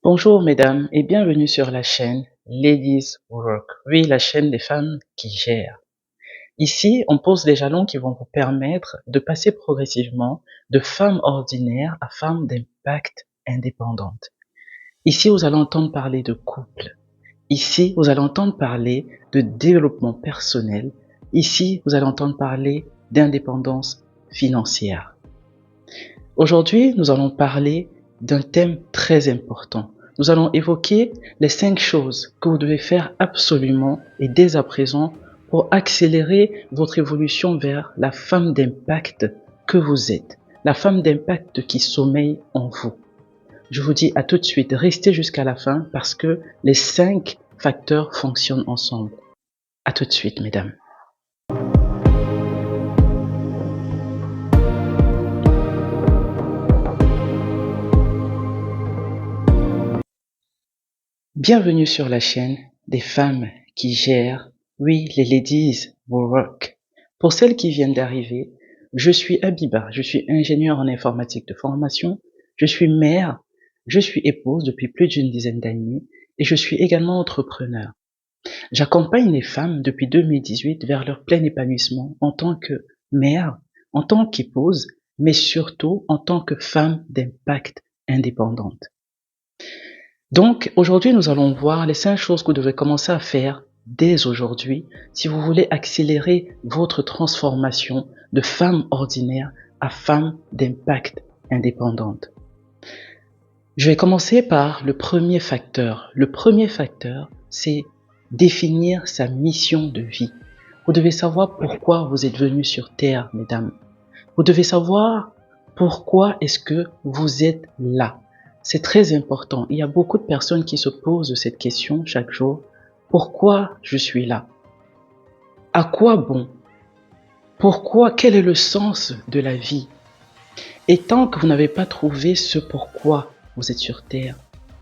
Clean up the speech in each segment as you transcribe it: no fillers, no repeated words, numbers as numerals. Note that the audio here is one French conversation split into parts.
Bonjour mesdames et bienvenue sur la chaîne Ladies Work. Oui, la chaîne des femmes qui gèrent. Ici, on pose des jalons qui vont vous permettre de passer progressivement de femme ordinaire à femme d'impact indépendante. Ici, vous allez entendre parler de couple. Ici, vous allez entendre parler de développement personnel. Ici, vous allez entendre parler d'indépendance financière. Aujourd'hui, nous allons parler d'un thème très important. Nous allons évoquer les 5 choses que vous devez faire absolument et dès à présent pour accélérer votre évolution vers la femme d'impact que vous êtes, la femme d'impact qui sommeille en vous. Je vous dis à tout de suite, restez jusqu'à la fin parce que les 5 facteurs fonctionnent ensemble. À tout de suite, mesdames. Bienvenue sur la chaîne des femmes qui gèrent, oui, les ladies work. Pour celles qui viennent d'arriver, je suis Abiba, je suis ingénieure en informatique de formation, je suis mère, je suis épouse depuis plus d'une dizaine d'années et je suis également entrepreneur. J'accompagne les femmes depuis 2018 vers leur plein épanouissement en tant que mère, en tant qu'épouse, mais surtout en tant que femme d'impact indépendante. Donc, aujourd'hui, nous allons voir les 5 choses que vous devez commencer à faire dès aujourd'hui si vous voulez accélérer votre transformation de femme ordinaire à femme d'impact indépendante. Je vais commencer par le premier facteur. Le premier facteur, c'est définir sa mission de vie. Vous devez savoir pourquoi vous êtes venu sur Terre, mesdames. Vous devez savoir pourquoi est-ce que vous êtes là. C'est très important. Il y a beaucoup de personnes qui se posent cette question chaque jour. Pourquoi je suis là? À quoi bon? Pourquoi? Quel est le sens de la vie? Et tant que vous n'avez pas trouvé ce pourquoi vous êtes sur Terre,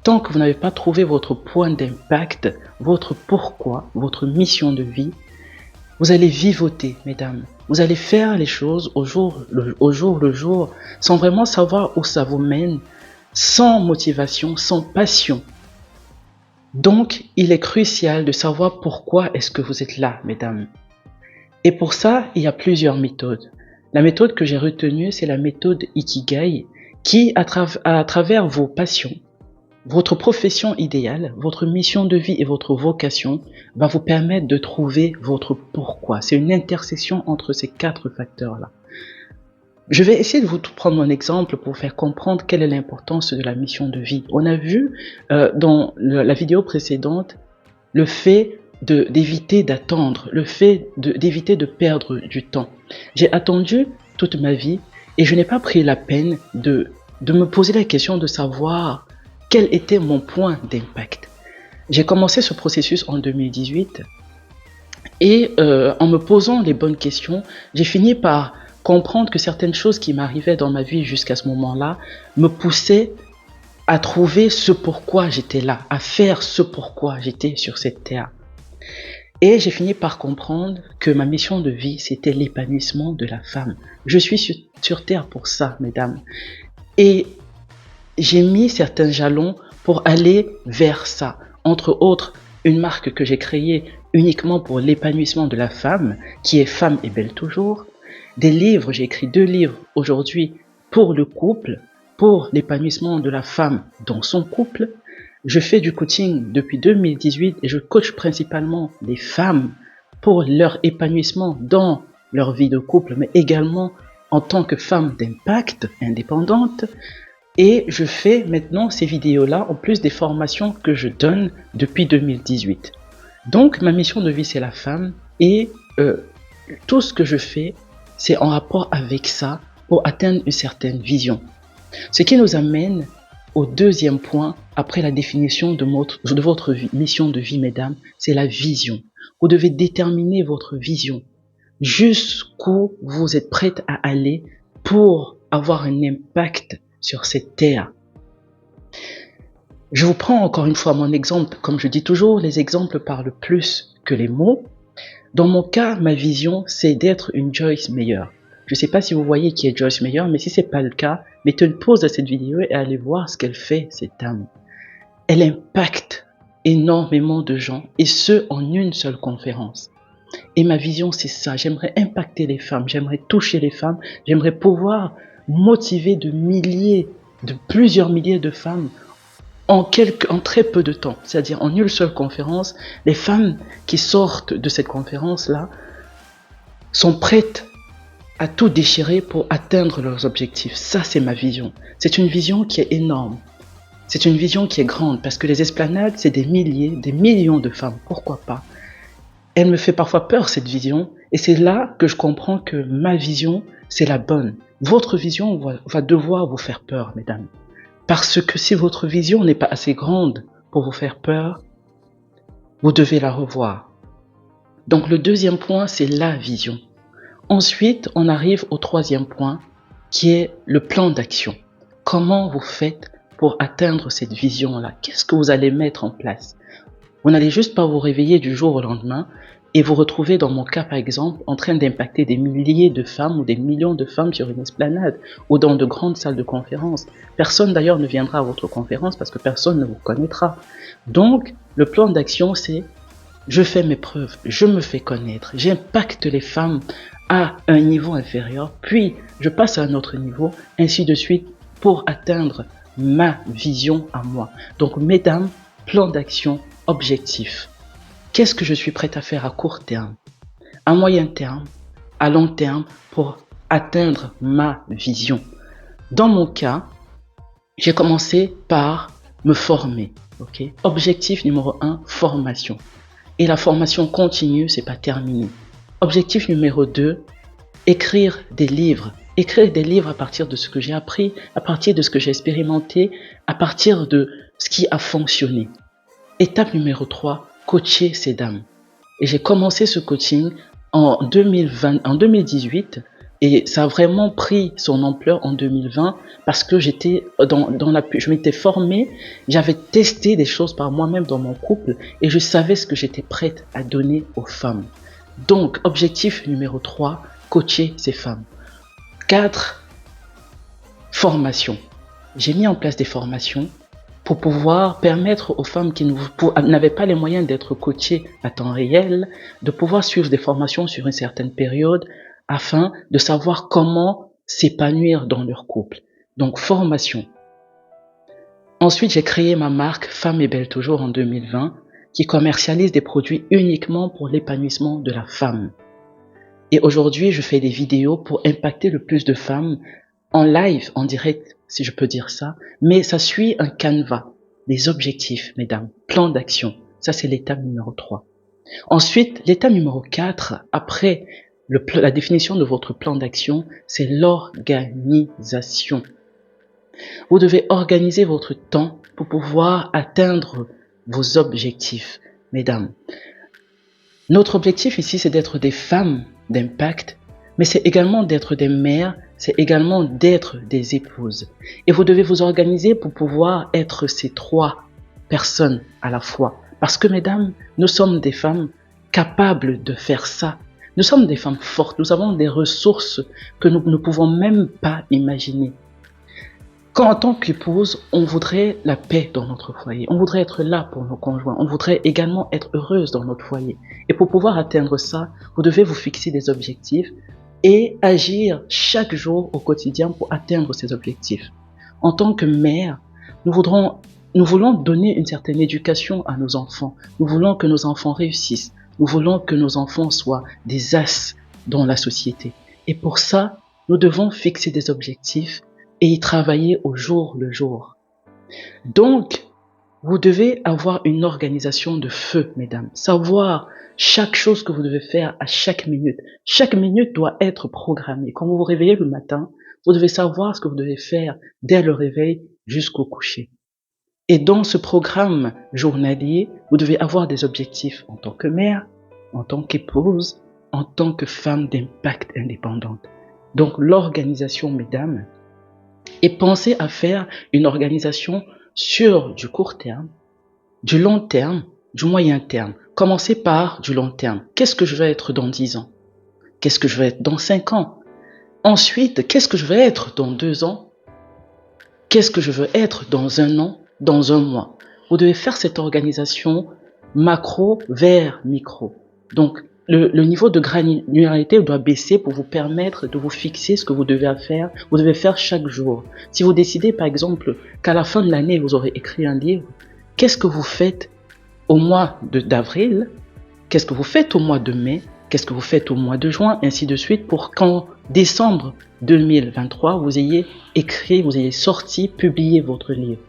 tant que vous n'avez pas trouvé votre point d'impact, votre pourquoi, votre mission de vie, vous allez vivoter, mesdames. Vous allez faire les choses au jour le jour, sans vraiment savoir où ça vous mène, sans motivation, sans passion. Donc, il est crucial de savoir pourquoi est-ce que vous êtes là, mesdames. Et pour ça, il y a plusieurs méthodes. La méthode que j'ai retenue, c'est la méthode Ikigai, qui, à travers vos passions, votre profession idéale, votre mission de vie et votre vocation va vous permettre de trouver votre pourquoi. C'est une intersection entre ces 4 facteurs-là. Je vais essayer de vous prendre un exemple pour faire comprendre quelle est l'importance de la mission de vie. On a vu dans la vidéo précédente le fait d'éviter d'attendre, le fait d'éviter de perdre du temps. J'ai attendu toute ma vie et je n'ai pas pris la peine de me poser la question de savoir quel était mon point d'impact. J'ai commencé ce processus en 2018 et en me posant les bonnes questions, j'ai fini par comprendre que certaines choses qui m'arrivaient dans ma vie jusqu'à ce moment-là me poussaient à trouver ce pourquoi j'étais là, à faire ce pourquoi j'étais sur cette terre. Et j'ai fini par comprendre que ma mission de vie, c'était l'épanouissement de la femme. Je suis sur terre pour ça, mesdames. Et j'ai mis certains jalons pour aller vers ça. Entre autres, une marque que j'ai créée uniquement pour l'épanouissement de la femme, qui est Femme et Belle Toujours. Des livres, j'ai écrit 2 livres aujourd'hui pour le couple, pour l'épanouissement de la femme dans son couple. Je fais du coaching depuis 2018 et je coach principalement les femmes pour leur épanouissement dans leur vie de couple, mais également en tant que femme d'impact indépendante. Et je fais maintenant ces vidéos-là en plus des formations que je donne depuis 2018. Donc ma mission de vie, c'est la femme et tout ce que je fais, c'est en rapport avec ça pour atteindre une certaine vision. Ce qui nous amène au deuxième point, après la définition de votre mission de vie, mesdames, c'est la vision. Vous devez déterminer votre vision. Jusqu'où vous êtes prête à aller pour avoir un impact sur cette terre. Je vous prends encore une fois mon exemple. Comme je dis toujours, les exemples parlent plus que les mots. Dans mon cas, ma vision, c'est d'être une Joyce Meyer. Je ne sais pas si vous voyez qui est Joyce Meyer, mais si ce n'est pas le cas, mettez une pause à cette vidéo et allez voir ce qu'elle fait, cette dame. elle impacte énormément de gens, et ce, en une seule conférence. Et ma vision, c'est ça. J'aimerais impacter les femmes, j'aimerais toucher les femmes, j'aimerais pouvoir motiver de plusieurs milliers de femmes en très peu de temps. C'est-à-dire en une seule conférence, les femmes qui sortent de cette conférence-là sont prêtes à tout déchirer pour atteindre leurs objectifs. Ça, c'est ma vision. C'est une vision qui est énorme. C'est une vision qui est grande parce que les esplanades, c'est des milliers, des millions de femmes. Pourquoi pas? Elle me fait parfois peur, cette vision, et c'est là que je comprends que ma vision, c'est la bonne. Votre vision va devoir vous faire peur, mesdames. Parce que si votre vision n'est pas assez grande pour vous faire peur, vous devez la revoir. Donc le deuxième point, c'est la vision. Ensuite, on arrive au troisième point, qui est le plan d'action. Comment vous faites pour atteindre cette vision-là? Qu'est-ce que vous allez mettre en place? Vous n'allez juste pas vous réveiller du jour au lendemain et vous retrouver, dans mon cas par exemple, en train d'impacter des milliers de femmes ou des millions de femmes sur une esplanade ou dans de grandes salles de conférence. Personne d'ailleurs ne viendra à votre conférence parce que personne ne vous connaîtra. Donc, le plan d'action, c'est je fais mes preuves, je me fais connaître, j'impacte les femmes à un niveau inférieur, puis je passe à un autre niveau, ainsi de suite, pour atteindre ma vision à moi. Donc, mesdames, plan d'action, objectif. Qu'est-ce que je suis prête à faire à court terme, à moyen terme, à long terme pour atteindre ma vision? Dans mon cas, j'ai commencé par me former. Okay? Objectif numéro 1, formation. Et la formation continue, c'est pas terminé. Objectif numéro 2, écrire des livres. Écrire des livres à partir de ce que j'ai appris, à partir de ce que j'ai expérimenté, à partir de ce qui a fonctionné. Étape numéro 3, coacher ces dames. Et j'ai commencé ce coaching en 2018 et ça a vraiment pris son ampleur en 2020 parce que je m'étais formée, j'avais testé des choses par moi-même dans mon couple et je savais ce que j'étais prête à donner aux femmes. Donc, objectif numéro 3, coacher ces femmes. 4, formation. J'ai mis en place des formations pour pouvoir permettre aux femmes qui n'avaient pas les moyens d'être coachées à temps réel, de pouvoir suivre des formations sur une certaine période afin de savoir comment s'épanouir dans leur couple. Donc, formation. Ensuite, j'ai créé ma marque Femme et Belle Toujours en 2020 qui commercialise des produits uniquement pour l'épanouissement de la femme. Et aujourd'hui, je fais des vidéos pour impacter le plus de femmes en live, en direct, si je peux dire ça, mais ça suit un canevas, des objectifs, mesdames, plan d'action. Ça, c'est l'étape numéro 3. Ensuite, l'étape numéro 4, après la définition de votre plan d'action, c'est l'organisation. Vous devez organiser votre temps pour pouvoir atteindre vos objectifs, mesdames. Notre objectif ici, c'est d'être des femmes d'impact, mais c'est également d'être des mères, c'est également d'être des épouses. Et vous devez vous organiser pour pouvoir être ces 3 personnes à la fois. Parce que, mesdames, nous sommes des femmes capables de faire ça. Nous sommes des femmes fortes, nous avons des ressources que nous ne pouvons même pas imaginer. Quand en tant qu'épouse, on voudrait la paix dans notre foyer, on voudrait être là pour nos conjoints, on voudrait également être heureuse dans notre foyer. Et pour pouvoir atteindre ça, vous devez vous fixer des objectifs et agir chaque jour au quotidien pour atteindre ces objectifs. En tant que mère, nous voulons donner une certaine éducation à nos enfants. Nous voulons que nos enfants réussissent. Nous voulons que nos enfants soient des as dans la société. Et pour ça, nous devons fixer des objectifs et y travailler au jour le jour. Donc, vous devez avoir une organisation de feu, mesdames. Savoir chaque chose que vous devez faire à chaque minute. Chaque minute doit être programmée. Quand vous vous réveillez le matin, vous devez savoir ce que vous devez faire dès le réveil jusqu'au coucher. Et dans ce programme journalier, vous devez avoir des objectifs en tant que mère, en tant qu'épouse, en tant que femme d'impact indépendante. Donc, l'organisation, mesdames, et pensez à faire une organisation sur du court terme, du long terme, du moyen terme. Commencez par du long terme. Qu'est-ce que je vais être dans 10 ans? Qu'est-ce que je vais être dans 5 ans? Ensuite, qu'est-ce que je vais être dans 2 ans? Qu'est-ce que je veux être dans 1 an, dans 1 mois? vous devez faire cette organisation macro vers micro. Donc, le niveau de granularité doit baisser pour vous permettre de vous fixer ce que vous devez faire chaque jour. Si vous décidez, par exemple, qu'à la fin de l'année, vous aurez écrit un livre, qu'est-ce que vous faites au mois d'avril? Qu'est-ce que vous faites au mois de mai? Qu'est-ce que vous faites au mois de juin? Ainsi de suite, pour qu'en décembre 2023, vous ayez écrit, vous ayez sorti, publié votre livre.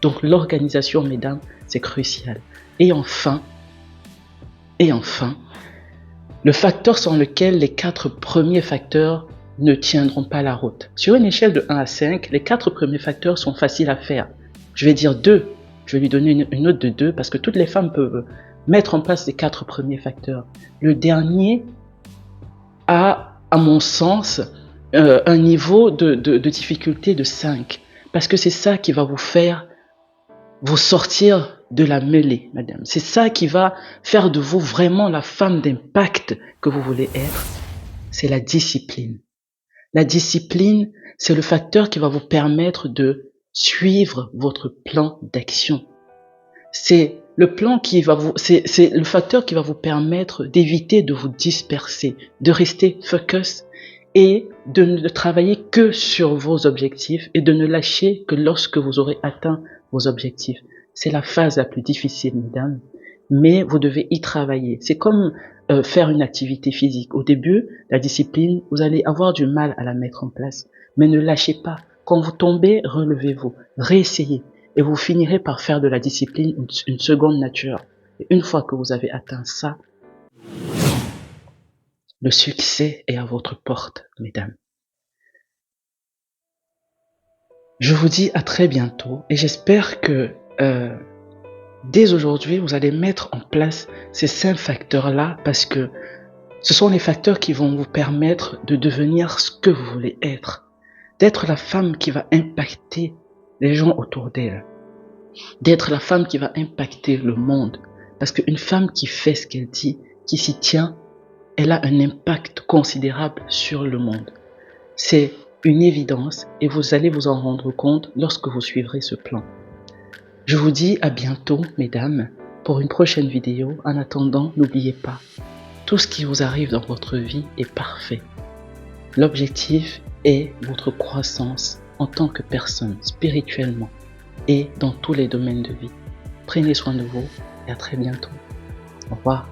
Donc, l'organisation, mesdames, c'est crucial. Et enfin, le facteur sans lequel les 4 premiers facteurs ne tiendront pas la route. Sur une échelle de 1 à 5, les 4 premiers facteurs sont faciles à faire. Je vais dire 2. Je vais lui donner une note de 2 parce que toutes les femmes peuvent mettre en place les 4 premiers facteurs. Le dernier a, à mon sens, un niveau de difficulté de 5. Parce que c'est ça qui va vous faire vous sortir de la mêlée, madame. C'est ça qui va faire de vous vraiment la femme d'impact que vous voulez être. C'est la discipline. La discipline, c'est le facteur qui va vous permettre de suivre votre plan d'action. C'est le facteur qui va vous permettre d'éviter de vous disperser, de rester focus et de ne travailler que sur vos objectifs et de ne lâcher que lorsque vous aurez atteint vos objectifs. C'est la phase la plus difficile, mesdames, mais vous devez y travailler. C'est comme faire une activité physique. Au début, la discipline, vous allez avoir du mal à la mettre en place, mais ne lâchez pas. Quand vous tombez, relevez-vous, réessayez, et vous finirez par faire de la discipline une seconde nature. Et une fois que vous avez atteint ça, le succès est à votre porte, mesdames. Je vous dis à très bientôt et j'espère que dès aujourd'hui, vous allez mettre en place ces 5 facteurs-là parce que ce sont les facteurs qui vont vous permettre de devenir ce que vous voulez être, d'être la femme qui va impacter les gens autour d'elle, d'être la femme qui va impacter le monde. Parce qu'une femme qui fait ce qu'elle dit, qui s'y tient, elle a un impact considérable sur le monde. C'est une évidence et vous allez vous en rendre compte lorsque vous suivrez ce plan. Je vous dis à bientôt, mesdames, pour une prochaine vidéo. En attendant, n'oubliez pas, tout ce qui vous arrive dans votre vie est parfait. L'objectif est votre croissance en tant que personne, spirituellement et dans tous les domaines de vie. Prenez soin de vous et à très bientôt. Au revoir.